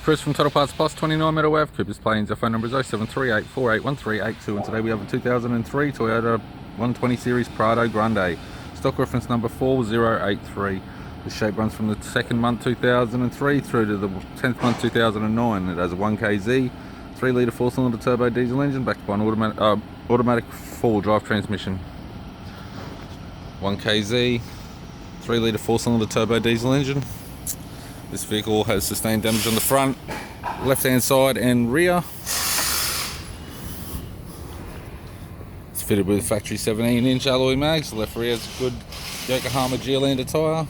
Chris from Total Parts Plus, 29 Meadow Ave, Cooper's Plains. Our phone number is 0738481382, and today we have a 2003 Toyota 120 Series Prado Grande. Stock reference number 4083. The shape runs from the 2nd month 2003 through to the 10th month 2009. It has a 1kz, 3 litre 4-cylinder turbo diesel engine backed by an automatic 4-wheel drive transmission. 1kz, 3 litre 4-cylinder turbo diesel engine. This vehicle has sustained damage on the front, left hand side and rear. It's fitted with factory 17-inch alloy mags. The left rear is a good Yokohama Geolandar tyre.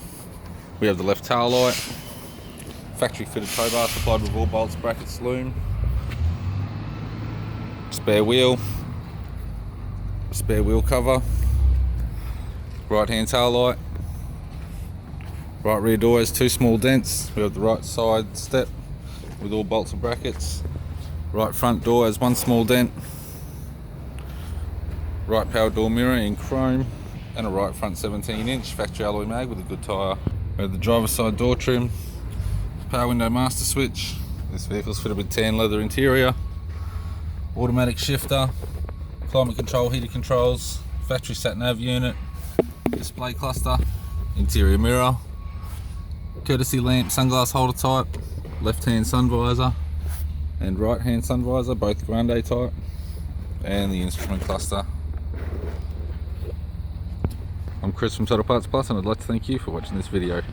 We have the left tail light, factory fitted tow bar supplied with all bolts, brackets, loom, spare wheel cover, right hand tail light. Right rear door has 2 small dents. We have the right side step with all bolts and brackets. Right front door has 1 small dent. Right power door mirror in chrome, and a right front 17-inch factory alloy mag with a good tyre. We have the driver's side door trim, power window master switch. This vehicle is fitted with tan leather interior, automatic shifter, climate control, heated controls, factory sat nav unit, display cluster, interior mirror, courtesy lamp, sunglass holder type, left hand sun visor and right hand sun visor, both Grande type, and the instrument cluster. I'm Chris from Total Parts Plus, and I'd like to thank you for watching this video.